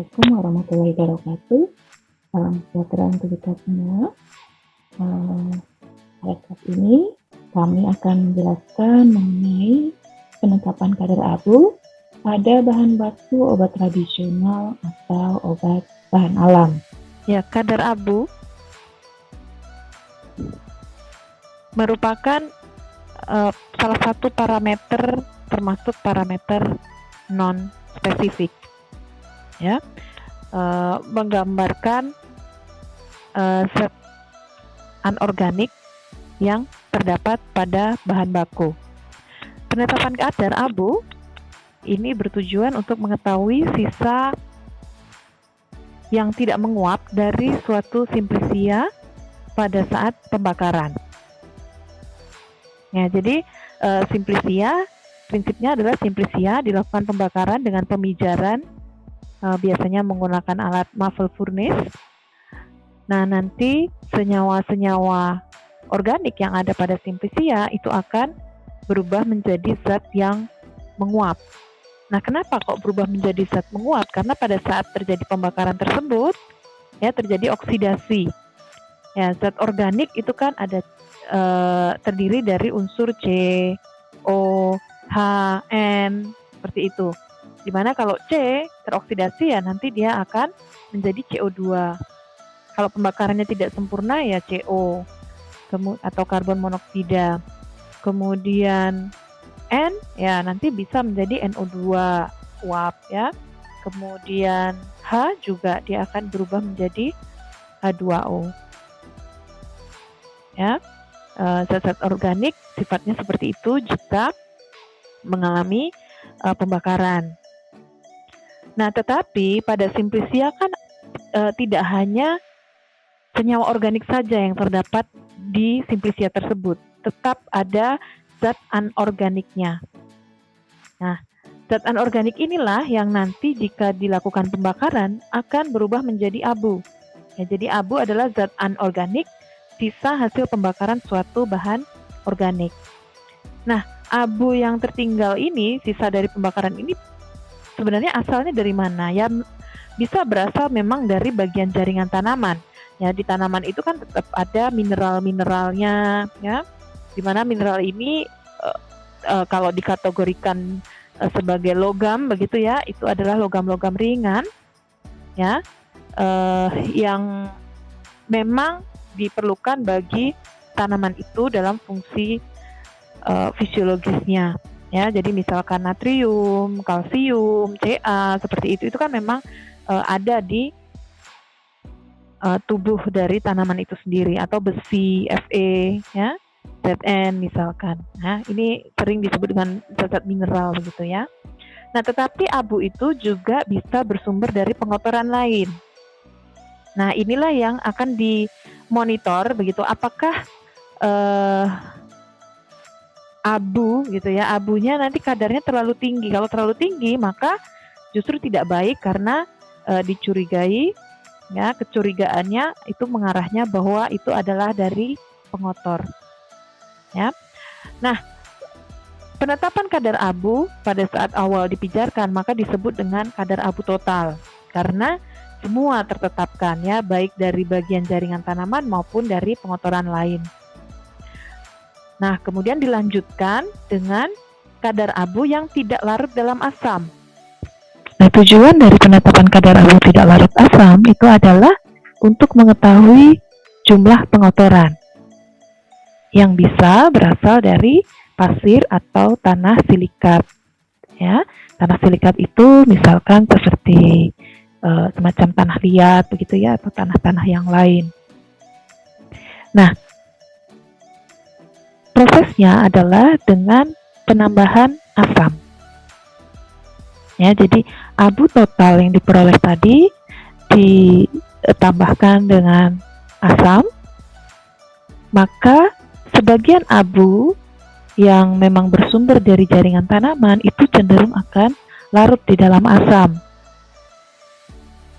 Assalamualaikum warahmatullahi wabarakatuh. Salam sejahtera untuk kita semua. Pada ini kami akan menjelaskan mengenai penetapan kadar abu pada bahan baku obat tradisional atau obat bahan alam. Ya, kadar abu merupakan salah satu parameter termasuk parameter non spesifik, ya, menggambarkan zat anorganik yang terdapat pada bahan baku. Penetapan kadar abu ini bertujuan untuk mengetahui sisa yang tidak menguap dari suatu simplisia pada saat pembakaran. Ya, jadi simplisia prinsipnya adalah simplisia dilakukan pembakaran dengan pemijaran, biasanya menggunakan alat muffle furnace. Nah, nanti senyawa-senyawa organik yang ada pada simplisia itu akan berubah menjadi zat yang menguap. Nah, kenapa kok berubah menjadi zat menguap? Karena pada saat terjadi pembakaran tersebut, ya, terjadi oksidasi. Ya, zat organik itu kan ada terdiri dari unsur C, O, H, N, seperti itu. Dimana kalau C teroksidasi ya nanti dia akan menjadi CO2. Kalau pembakarannya tidak sempurna ya CO atau karbon monoksida. Kemudian N ya nanti bisa menjadi NO2 uap, ya. Kemudian H juga dia akan berubah menjadi H2O. Ya. Zat-zat organik sifatnya seperti itu jika mengalami pembakaran. Nah, tetapi pada simplisia kan tidak hanya senyawa organik saja yang terdapat di simplisia tersebut, tetap ada zat anorganiknya. Nah, zat anorganik inilah yang nanti jika dilakukan pembakaran akan berubah menjadi abu. Ya, jadi abu adalah zat anorganik sisa hasil pembakaran suatu bahan organik. Nah, abu yang tertinggal ini, sisa dari pembakaran ini sebenarnya asalnya dari mana? Ya, bisa berasal memang dari bagian jaringan tanaman. Ya, di tanaman itu kan tetap ada mineral-mineralnya, ya. Di mana mineral ini kalau dikategorikan sebagai logam begitu ya, itu adalah logam-logam ringan, ya, yang memang diperlukan bagi tanaman itu dalam fungsi fisiologisnya, ya. Jadi misalkan natrium, kalsium, Ca seperti itu kan memang ada di tubuh dari tanaman itu sendiri, atau besi, Fe, ya, Zn misalkan. Nah, ini sering disebut dengan zat-zat mineral begitu ya. Nah, tetapi abu itu juga bisa bersumber dari pengotoran lain. Nah, inilah yang akan dimonitor begitu, apakah abu gitu ya, abunya nanti kadarnya terlalu tinggi. Kalau terlalu tinggi maka justru tidak baik karena dicurigai, ya, kecurigaannya itu mengarahnya bahwa itu adalah dari pengotor, ya. Nah, penetapan kadar abu pada saat awal dipijarkan maka disebut dengan kadar abu total karena semua tertetapkan, ya, baik dari bagian jaringan tanaman maupun dari pengotoran lain. Nah, kemudian dilanjutkan dengan kadar abu yang tidak larut dalam asam. Nah, tujuan dari penetapan kadar abu tidak larut asam itu adalah untuk mengetahui jumlah pengotoran yang bisa berasal dari pasir atau tanah silikat, ya. Tanah silikat itu misalkan seperti semacam tanah liat begitu ya, atau tanah-tanah yang lain. Nah, prosesnya adalah dengan penambahan asam. Ya, jadi abu total yang diperoleh tadi ditambahkan dengan asam, maka sebagian abu yang memang bersumber dari jaringan tanaman itu cenderung akan larut di dalam asam.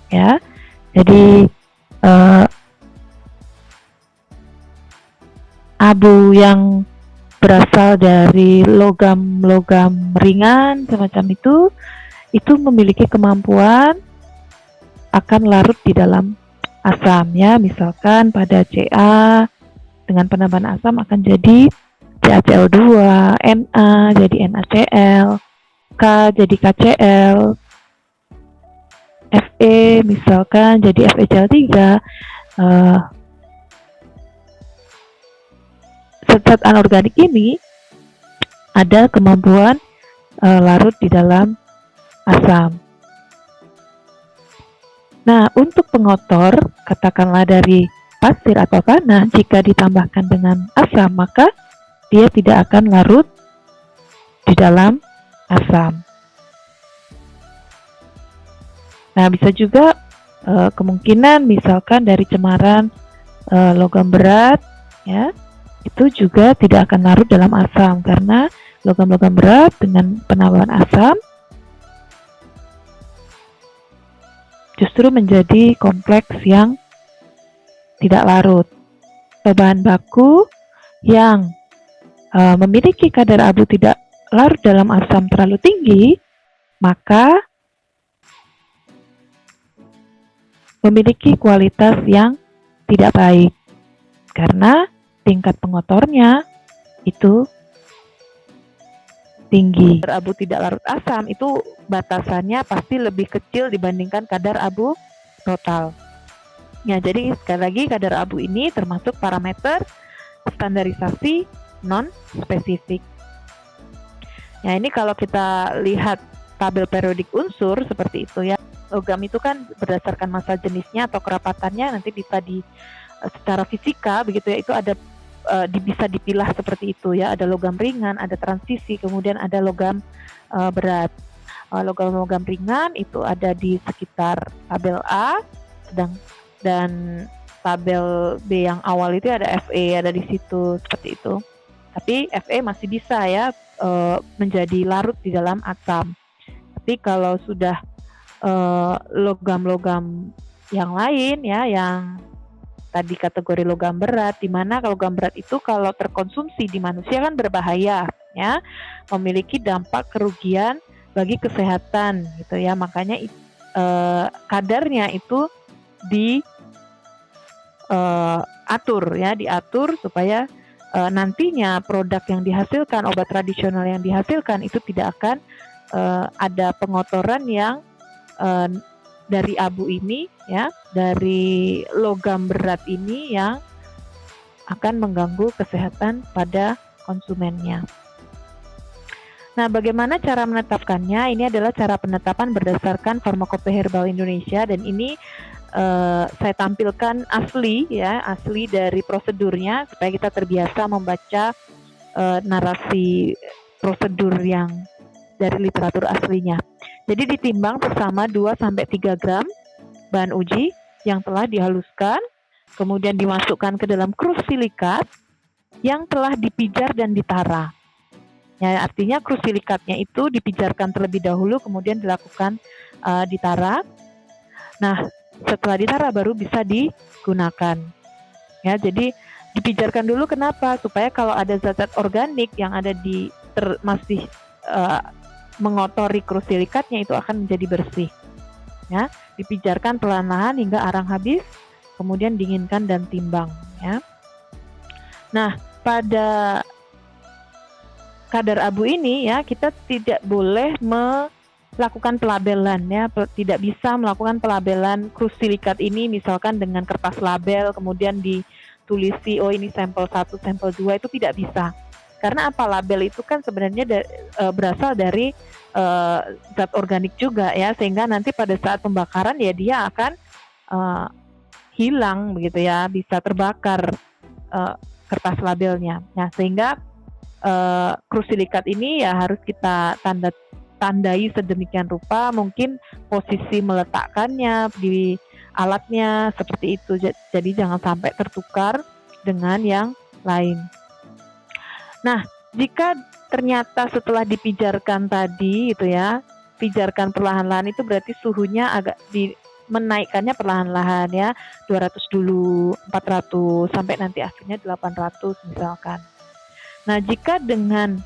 Ya, jadi abu yang berasal dari logam-logam ringan semacam itu memiliki kemampuan akan larut di dalam asam ya. Misalkan pada Ca dengan penambahan asam akan jadi CaCl2, Na jadi NaCl, K jadi KCl, Fe misalkan jadi FeCl3. Zat-zat anorganik ini ada kemampuan larut di dalam asam. Nah, untuk pengotor, katakanlah dari pasir atau tanah, jika ditambahkan dengan asam, maka dia tidak akan larut di dalam asam. Nah, bisa juga kemungkinan misalkan dari cemaran logam berat, ya, itu juga tidak akan larut dalam asam karena logam-logam berat dengan penambahan asam justru menjadi kompleks yang tidak larut. Bahan baku yang memiliki kadar abu tidak larut dalam asam terlalu tinggi, maka memiliki kualitas yang tidak baik karena tingkat pengotornya itu tinggi. Kadar abu tidak larut asam itu batasannya pasti lebih kecil dibandingkan kadar abu total. Ya, jadi sekali lagi kadar abu ini termasuk parameter standarisasi non-spesifik. Ya, ini kalau kita lihat tabel periodik unsur seperti itu ya. Logam itu kan berdasarkan massa jenisnya atau kerapatannya nanti bisa secara fisika begitu ya, itu ada bisa dipilah seperti itu ya, ada logam ringan, ada transisi, kemudian ada logam berat. Logam-logam ringan itu ada di sekitar tabel A, dan tabel B yang awal itu ada Fe ada di situ seperti itu. Tapi Fe masih bisa ya menjadi larut di dalam asam. Tapi kalau sudah logam-logam yang lain ya, yang tadi kategori logam berat, di mana logam berat itu kalau terkonsumsi di manusia kan berbahaya ya, memiliki dampak kerugian bagi kesehatan gitu ya, makanya kadarnya itu diatur supaya nantinya produk yang dihasilkan, obat tradisional yang dihasilkan itu tidak akan ada pengotoran yang dari abu ini ya, dari logam berat ini yang akan mengganggu kesehatan pada konsumennya. Nah, bagaimana cara menetapkannya? Ini adalah cara penetapan berdasarkan Farmakopeia Herbal Indonesia, dan ini saya tampilkan asli dari prosedurnya supaya kita terbiasa membaca narasi prosedur yang dari literatur aslinya. Jadi ditimbang bersama 2-3 gram bahan uji yang telah dihaluskan, kemudian dimasukkan ke dalam krus silikat yang telah dipijar dan ditara. Ya, artinya krus silikatnya itu dipijarkan terlebih dahulu, kemudian dilakukan ditara. Nah, setelah ditara baru bisa digunakan. Ya, jadi dipijarkan dulu kenapa? Supaya kalau ada zat-zat organik yang ada di masih mengotori krus silikatnya itu akan menjadi bersih. Ya, dipijarkan perlahan-lahan hingga arang habis, kemudian dinginkan dan timbang. Ya. Nah, pada kadar abu ini ya kita tidak boleh melakukan pelabelan ya, tidak bisa melakukan pelabelan krus silikat ini misalkan dengan kertas label kemudian ditulisi oh ini sampel 1, sampel 2, itu tidak bisa. Karena apa? Label itu kan sebenarnya berasal dari zat organik juga ya, sehingga nanti pada saat pembakaran ya dia akan hilang begitu ya, bisa terbakar kertas labelnya. Nah, sehingga krus silikat ini ya harus kita tandai sedemikian rupa, mungkin posisi meletakkannya di alatnya seperti itu, jadi jangan sampai tertukar dengan yang lain. Nah, jika ternyata setelah dipijarkan tadi itu ya, pijarkan perlahan-lahan itu berarti suhunya agak menaikkannya perlahan-lahan ya, 200 dulu, 400 sampai nanti akhirnya 800 misalkan. Nah, jika dengan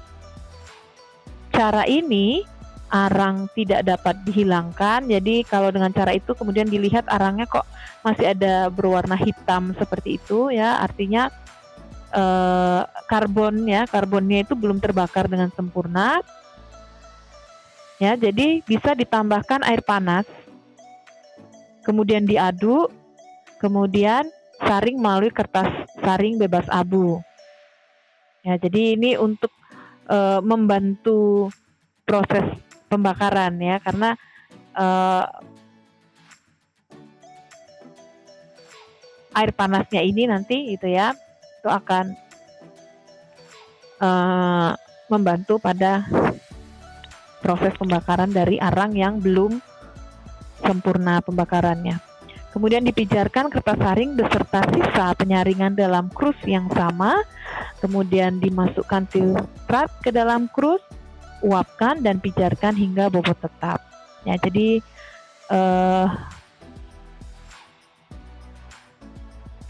cara ini arang tidak dapat dihilangkan. Jadi kalau dengan cara itu kemudian dilihat arangnya kok masih ada berwarna hitam seperti itu ya, artinya karbonnya itu belum terbakar dengan sempurna. Ya, jadi bisa ditambahkan air panas, kemudian diaduk, kemudian saring melalui kertas saring bebas abu. Ya, jadi ini untuk membantu proses pembakaran ya, karena air panasnya ini nanti itu ya, itu akan membantu pada proses pembakaran dari arang yang belum sempurna pembakarannya. Kemudian dipijarkan kertas saring beserta sisa penyaringan dalam krus yang sama, kemudian dimasukkan filtrat ke dalam krus, uapkan dan pijarkan hingga bobot tetap. Ya, jadi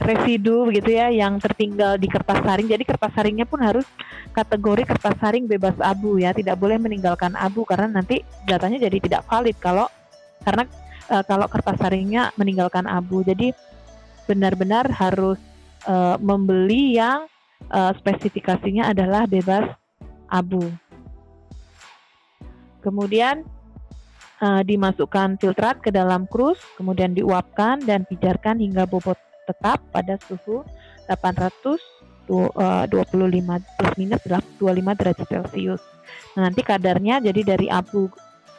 residu begitu ya yang tertinggal di kertas saring. Jadi kertas saringnya pun harus kategori kertas saring bebas abu ya, tidak boleh meninggalkan abu karena nanti datanya jadi tidak valid kalau kertas saringnya meninggalkan abu. Jadi benar-benar harus membeli yang spesifikasinya adalah bebas abu. Kemudian dimasukkan filtrat ke dalam krus, kemudian diuapkan dan pijarkan hingga bobot tetap pada suhu 825 plus minus 25 derajat Celcius. Nah, nanti kadarnya jadi dari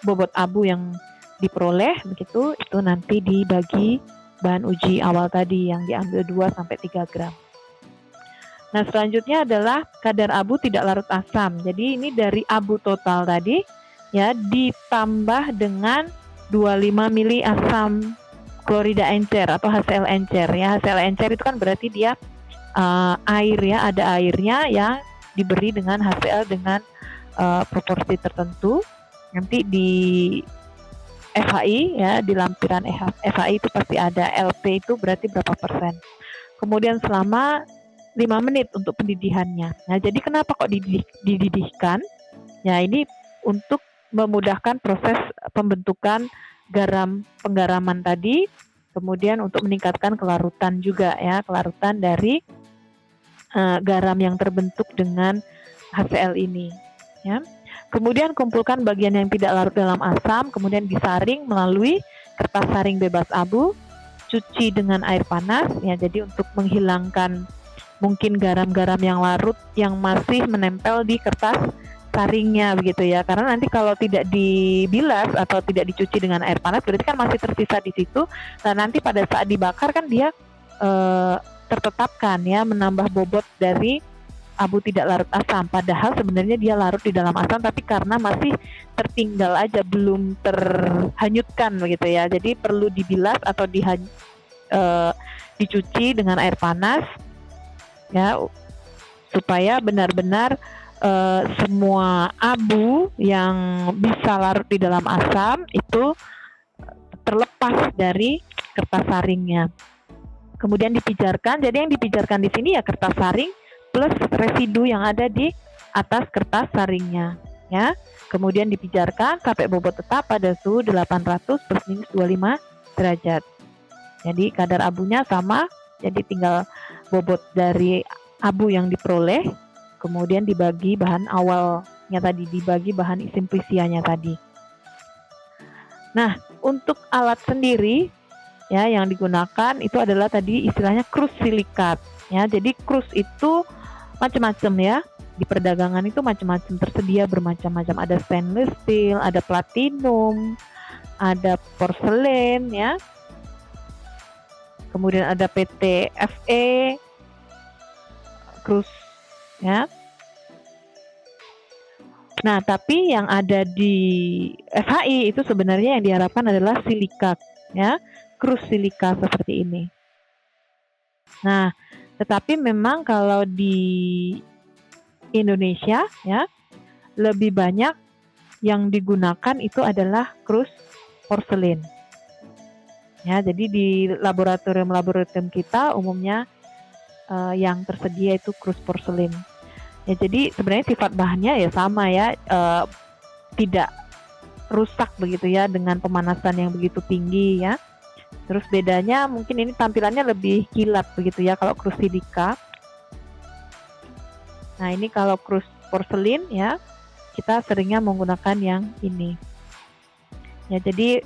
bobot abu yang diperoleh begitu, itu nanti dibagi bahan uji awal tadi yang diambil 2-3 gram. Nah, selanjutnya adalah kadar abu tidak larut asam. Jadi ini dari abu total tadi ya ditambah dengan 25 mili asam klorida encer atau HCl encer ya. HCl encer itu kan berarti dia air ya, ada airnya yang diberi dengan HCl dengan proporsi tertentu. Nanti di FHI ya, di lampiran FHI itu pasti ada LP itu berarti berapa persen. Kemudian selama 5 menit untuk pendidihannya. Nah, jadi kenapa kok dididihkan? Ya, ini untuk memudahkan proses pembentukan penggaraman tadi, kemudian untuk meningkatkan kelarutan juga ya, kelarutan dari garam yang terbentuk dengan HCl ini ya. Kemudian kumpulkan bagian yang tidak larut dalam asam, kemudian disaring melalui kertas saring bebas abu, cuci dengan air panas ya, jadi untuk menghilangkan mungkin garam-garam yang larut yang masih menempel di kertas saringnya begitu ya, karena nanti kalau tidak dibilas atau tidak dicuci dengan air panas berarti kan masih tersisa di situ. Nah, nanti pada saat dibakar kan dia tertetapkan ya, menambah bobot dari abu tidak larut asam, padahal sebenarnya dia larut di dalam asam tapi karena masih tertinggal aja, belum terhanyutkan begitu ya, jadi perlu dibilas atau dicuci dengan air panas ya, supaya benar-benar semua abu yang bisa larut di dalam asam itu terlepas dari kertas saringnya. Kemudian dipijarkan. Jadi yang dipijarkan di sini ya kertas saring plus residu yang ada di atas kertas saringnya ya. Kemudian dipijarkan sampai bobot tetap pada suhu 800 plus minus 25 derajat. Jadi kadar abunya sama, jadi tinggal bobot dari abu yang diperoleh, kemudian dibagi bahan awalnya tadi, dibagi bahan simplicianya tadi. Nah, untuk alat sendiri ya yang digunakan itu adalah tadi istilahnya krus silikat ya. Jadi krus itu macam-macam ya. Di perdagangan itu macam-macam, tersedia bermacam-macam. Ada stainless steel, ada platinum, ada porselen ya. Kemudian ada PT FE krus ya. Nah, tapi yang ada di FHI itu sebenarnya yang diharapkan adalah silikat ya, krus silika seperti ini. Nah, tetapi memang kalau di Indonesia ya lebih banyak yang digunakan itu adalah krus porselen. Ya, jadi di laboratorium kita umumnya yang tersedia itu krus porselen. Ya, jadi sebenarnya sifat bahannya ya sama ya, tidak rusak begitu ya dengan pemanasan yang begitu tinggi ya. Terus bedanya mungkin ini tampilannya lebih kilat begitu ya kalau krus silika. Nah ini kalau krus porselin ya, kita seringnya menggunakan yang ini. Ya jadi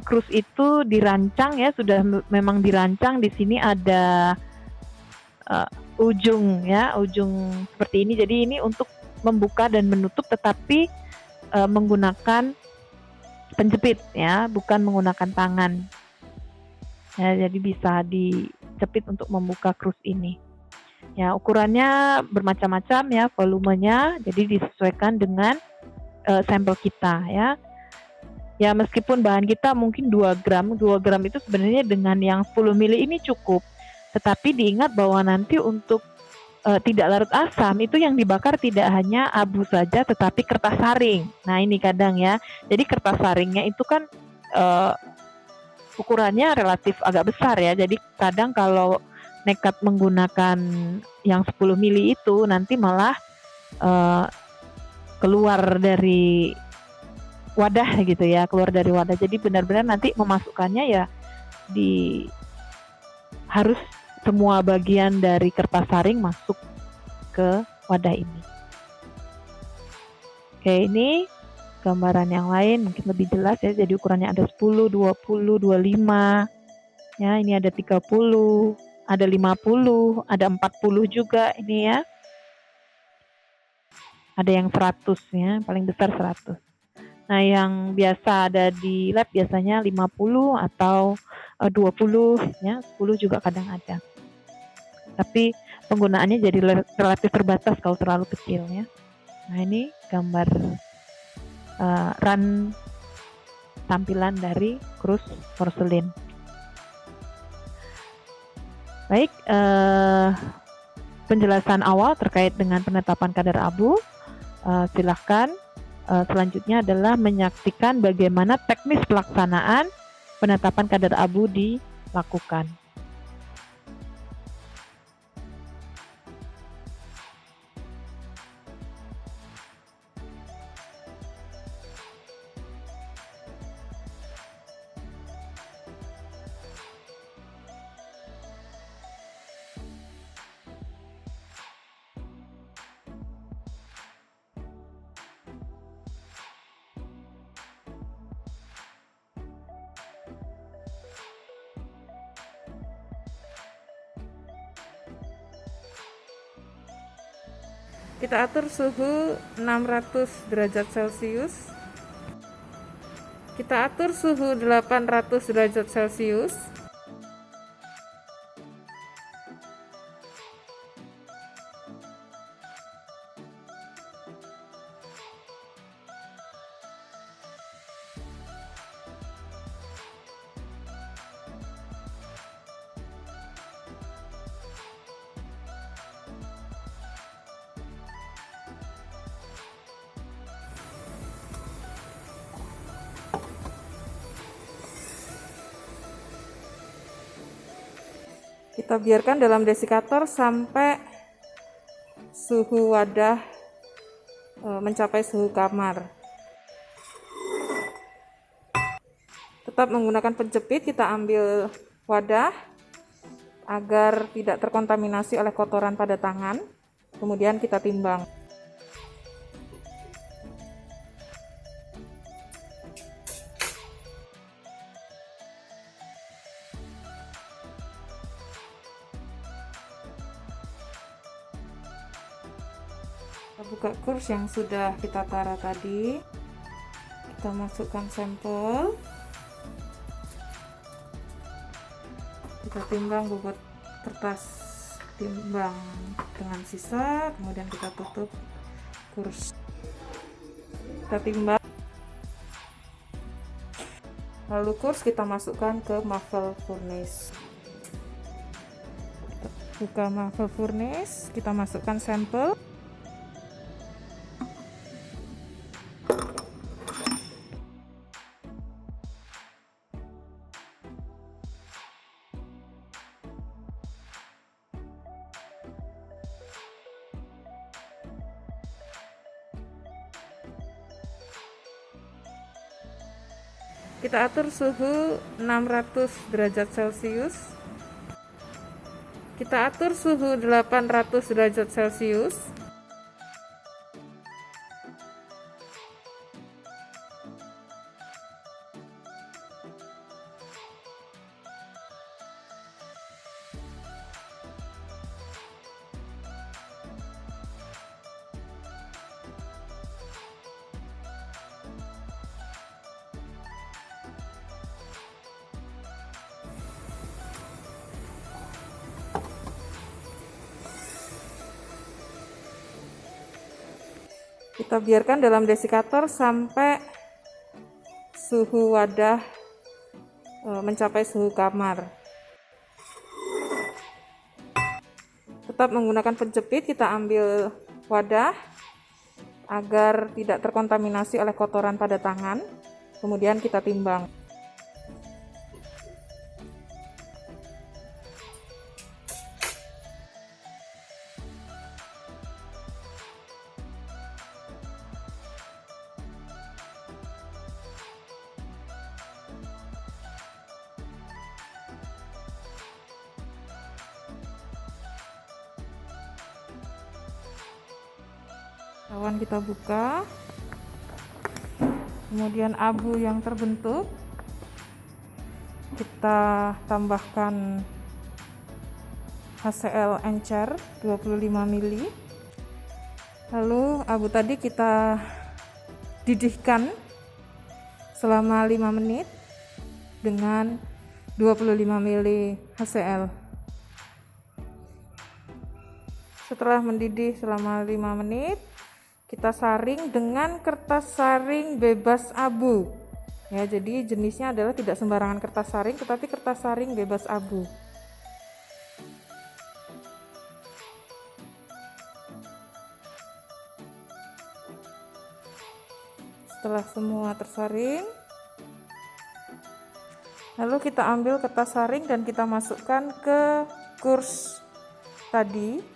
krus itu dirancang ya, sudah memang dirancang. Di sini ada ujung ya, ujung seperti ini. Jadi ini untuk membuka dan menutup, tetapi menggunakan penjepit ya, bukan menggunakan tangan. Ya, jadi bisa dijepit untuk membuka krus ini. Ya, ukurannya bermacam-macam ya, volumenya, jadi disesuaikan dengan sampel kita ya. Ya, meskipun bahan kita mungkin 2 gram itu sebenarnya dengan yang 10 mili ini cukup. Tetapi diingat bahwa nanti untuk tidak larut asam itu yang dibakar tidak hanya abu saja, tetapi kertas saring. Nah, ini kadang ya. Jadi kertas saringnya itu kan ukurannya relatif agak besar ya. Jadi kadang kalau nekat menggunakan yang 10 mili itu nanti malah keluar dari wadah gitu ya, keluar dari wadah. Jadi benar-benar nanti memasukkannya ya harus semua bagian dari kertas saring masuk ke wadah ini. Oke, ini gambaran yang lain mungkin lebih jelas ya. Jadi ukurannya ada 10, 20, 25. Ya, ini ada 30, ada 50, ada 40 juga ini ya. Ada yang 100 ya, paling besar 100. Nah, yang biasa ada di lab biasanya 50 atau 20 ya, 10 juga kadang ada. Tapi penggunaannya jadi relatif terbatas kalau terlalu kecil ya. Nah, ini gambar run tampilan dari krus porselin. Baik, penjelasan awal terkait dengan penetapan kadar abu. Silahkan selanjutnya adalah menyaksikan bagaimana teknis pelaksanaan penetapan kadar abu dilakukan. Kita atur suhu 600 derajat Celcius. Kita atur suhu 800 derajat Celcius. Kita biarkan dalam desikator sampai suhu wadah mencapai suhu kamar. Tetap menggunakan penjepit, kita ambil wadah agar tidak terkontaminasi oleh kotoran pada tangan. Kemudian kita timbang. Kita buka kurs yang sudah kita tara tadi. Kita masukkan sampel. Kita timbang bobot kertas timbang dengan sisa, kemudian kita tutup kurs. Kita timbang. Lalu kurs kita masukkan ke muffle furnace. Kita buka muffle furnace, kita masukkan sampel. Kita atur suhu 600 derajat Celcius. Kita atur suhu 800 derajat Celcius. Kita biarkan dalam desikator sampai suhu wadah mencapai suhu kamar. Tetap menggunakan penjepit, kita ambil wadah agar tidak terkontaminasi oleh kotoran pada tangan. Kemudian kita timbang. Awan kita buka, kemudian abu yang terbentuk kita tambahkan HCl encer 25 ml. Lalu abu tadi kita didihkan selama 5 menit dengan 25 ml HCl. Setelah mendidih selama 5 menit, kita saring dengan kertas saring bebas abu. Ya, jadi jenisnya adalah tidak sembarangan kertas saring, tetapi kertas saring bebas abu. Setelah semua tersaring, lalu kita ambil kertas saring dan kita masukkan ke kurs tadi.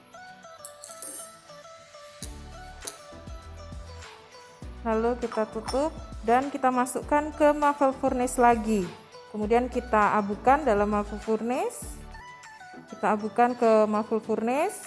Lalu kita tutup dan kita masukkan ke muffle furnace lagi. Kemudian kita abukan dalam muffle furnace. Kita abukan ke muffle furnace.